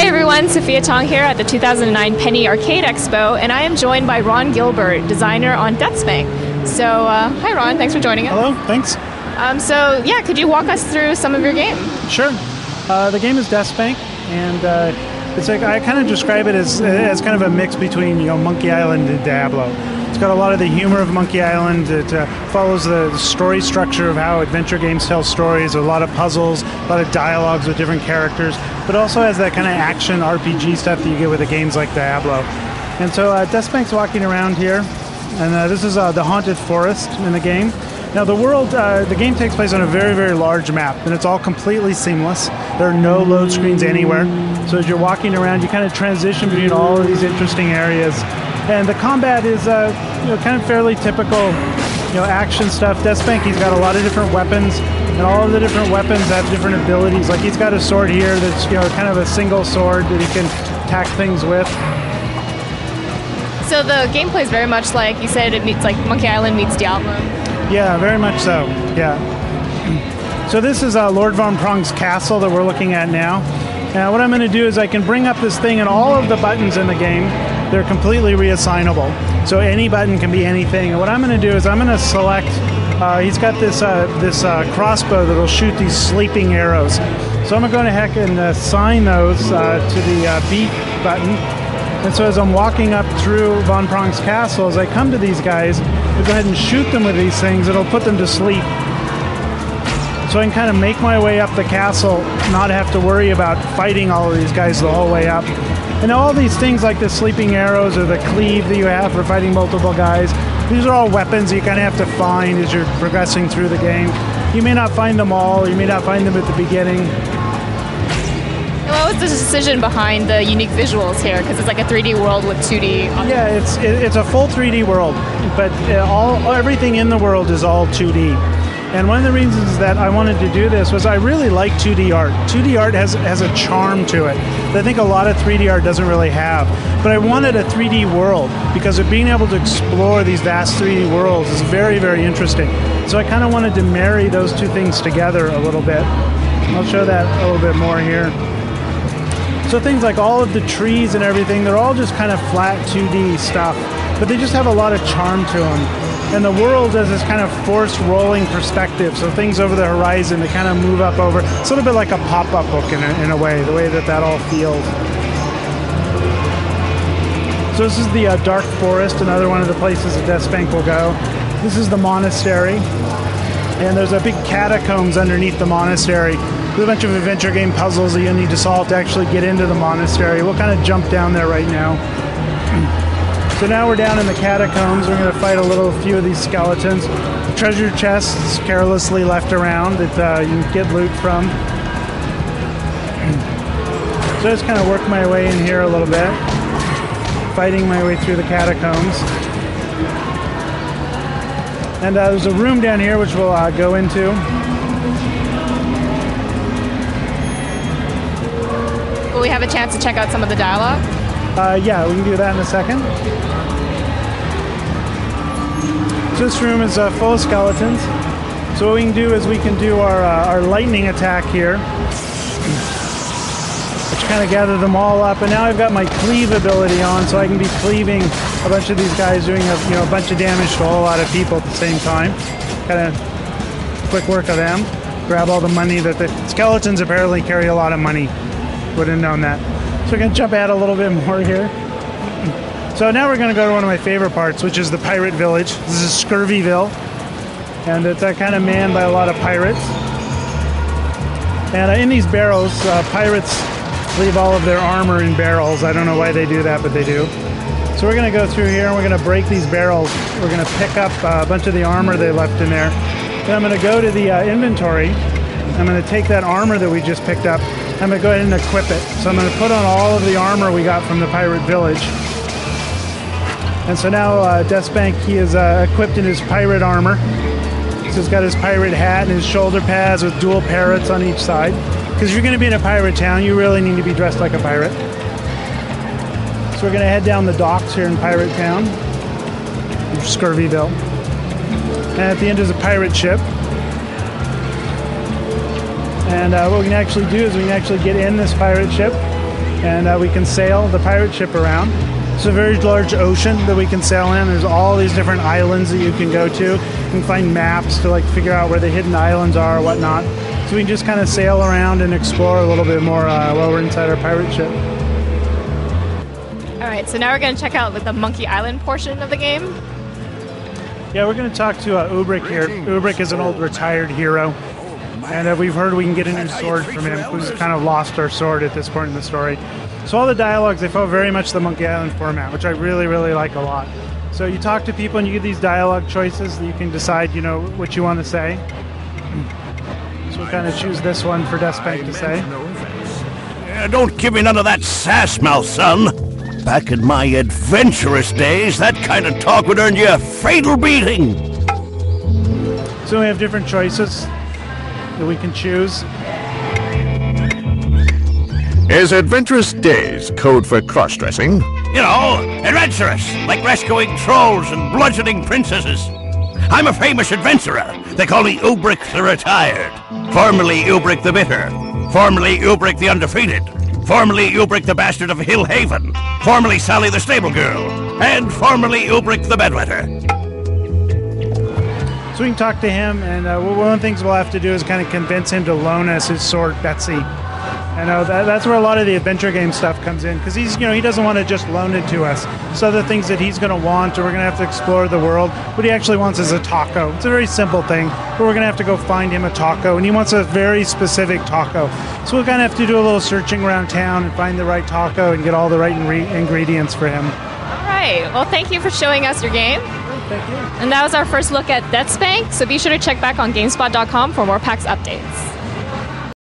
Hey everyone, Sophia Tong here at the 2009 Penny Arcade Expo, and I am joined by Ron Gilbert, designer on DeathSpank. So, hi Ron, thanks for joining us. Hello, thanks. Could you walk us through some of your game? Sure. The game is DeathSpank, and it's like I kind of describe it as kind of a mix between Monkey Island and Diablo. It's got a lot of the humor of Monkey Island. It follows the story structure of how adventure games tell stories. A lot of puzzles, a lot of dialogues with different characters, but also has that kind of action RPG stuff that you get with the games like Diablo. And so DeathSpank's walking around here, and this is the haunted forest in the game. Now the world, the game takes place on a very, very large map, and it's all completely seamless. There are no load screens anywhere. So as you're walking around, you kind of transition between all of these interesting areas. And the combat is kind of fairly typical action stuff. DeathSpank, he's got a lot of different weapons, and all of the different weapons have different abilities. Like he's got a sword here that's kind of a single sword that he can attack things with. So the gameplay is very much like you said. It meets like Monkey Island meets Diablo. Yeah, very much so. Yeah. So this is Lord Von Prong's castle that we're looking at now. Now what I'm going to do is I can bring up this thing, and all of the buttons in the game, they're completely reassignable. So any button can be anything. And what I'm going to do is I'm going to select, he's got this crossbow that'll shoot these sleeping arrows. So I'm going to go ahead and assign those to the B button. And so as I'm walking up through Von Prong's castle, as I come to these guys, I'll go ahead and shoot them with these things. It'll put them to sleep. So I can kind of make my way up the castle, not have to worry about fighting all of these guys the whole way up. And all these things like the sleeping arrows or the cleave that you have for fighting multiple guys, these are all weapons you kind of have to find as you're progressing through the game. You may not find them all, you may not find them at the beginning. What was the decision behind the unique visuals here? Because it's like a 3D world with 2D. Yeah, it's a full 3D world, but everything in the world is all 2D. And one of the reasons that I wanted to do this was I really like 2D art. 2D art has a charm to it that I think a lot of 3D art doesn't really have. But I wanted a 3D world because of being able to explore these vast 3D worlds is very, very interesting. So I kind of wanted to marry those two things together a little bit. I'll show that a little bit more here. So things like all of the trees and everything, they're all just kind of flat 2D stuff, but they just have a lot of charm to them. And the world has this kind of forced rolling perspective, so things over the horizon, they kind of move up over. It's a little bit like a pop-up book in a way, the way that all feels. So this is the Dark Forest, another one of the places that DeathSpank will go. This is the monastery, and there's a big catacombs underneath the monastery. There's a bunch of adventure game puzzles that you'll need to solve to actually get into the monastery. We'll kind of jump down there right now. So now we're down in the catacombs. We're going to fight a few of these skeletons. Treasure chests carelessly left around that you can get loot from. So I just kind of work my way in here a little bit, fighting my way through the catacombs. And there's a room down here which we'll go into. Will we have a chance to check out some of the dialogue? Yeah, we can do that in a second. So this room is full of skeletons. So what we can do is we can do our lightning attack here, which kind of gather them all up. And now I've got my cleave ability on, so I can be cleaving a bunch of these guys, doing a bunch of damage to a whole lot of people at the same time. Kind of quick work of them. Grab all the money that the skeletons apparently carry a lot of money. Wouldn't have known that. So we're going to jump ahead a little bit more here. So now we're going to go to one of my favorite parts, which is the pirate village. This is Scurvyville, and it's kind of manned by a lot of pirates. And in these barrels, pirates leave all of their armor in barrels. I don't know why they do that, but they do. So we're going to go through here, and we're going to break these barrels. We're going to pick up a bunch of the armor they left in there. Then I'm going to go to the inventory. I'm going to take that armor that we just picked up. I'm going to go ahead and equip it. So I'm going to put on all of the armor we got from the pirate village. And so now DeathSpank, he is equipped in his pirate armor. So he's got his pirate hat and his shoulder pads with dual parrots on each side. Because if you're going to be in a pirate town, you really need to be dressed like a pirate. So we're going to head down the docks here in Pirate Town, Scurvyville. And at the end is a pirate ship. And what we can actually do is we can actually get in this pirate ship. and we can sail the pirate ship around. It's a very large ocean that we can sail in. There's all these different islands that you can go to. You can find maps to like figure out where the hidden islands are or whatnot. So we can just kind of sail around and explore a little bit more while we're inside our pirate ship. All right, so now we're going to check out the Monkey Island portion of the game. Yeah, we're going to talk to Ubrick here. Ubrick is an old retired hero, and we've heard we can get a new sword from him. We've kind of lost our sword at this point in the story. So all the dialogues, they follow very much the Monkey Island format, which I really, really like a lot. So you talk to people and you get these dialogue choices that you can decide, what you want to say. So we'll kind of choose this one for DeathSpank to say. Don't give me none of that sass mouth, son. Back in my adventurous days, that kind of talk would earn you a fatal beating. So we have different choices that we can choose. Is adventurous days code for cross-dressing? Adventurous, like rescuing trolls and bludgeoning princesses. I'm a famous adventurer. They call me Ubrick the Retired. Formerly Ubrick the Bitter. Formerly Ubrick the Undefeated. Formerly Ubrick the Bastard of Hill Haven. Formerly Sally the Stable Girl. And formerly Ubrick the Bedwetter. So we can talk to him, and one of the things we'll have to do is kind of convince him to loan us his sword, Betsy. That's where a lot of the adventure game stuff comes in, because he doesn't want to just loan it to us. So the things that he's going to want, or we're going to have to explore the world. What he actually wants is a taco. It's a very simple thing, but we're going to have to go find him a taco, and he wants a very specific taco. So we'll kind of have to do a little searching around town and find the right taco and get all the right ingredients for him. All right. Well, thank you for showing us your game. Thank you. And that was our first look at DeathSpank, so be sure to check back on GameSpot.com for more PAX updates.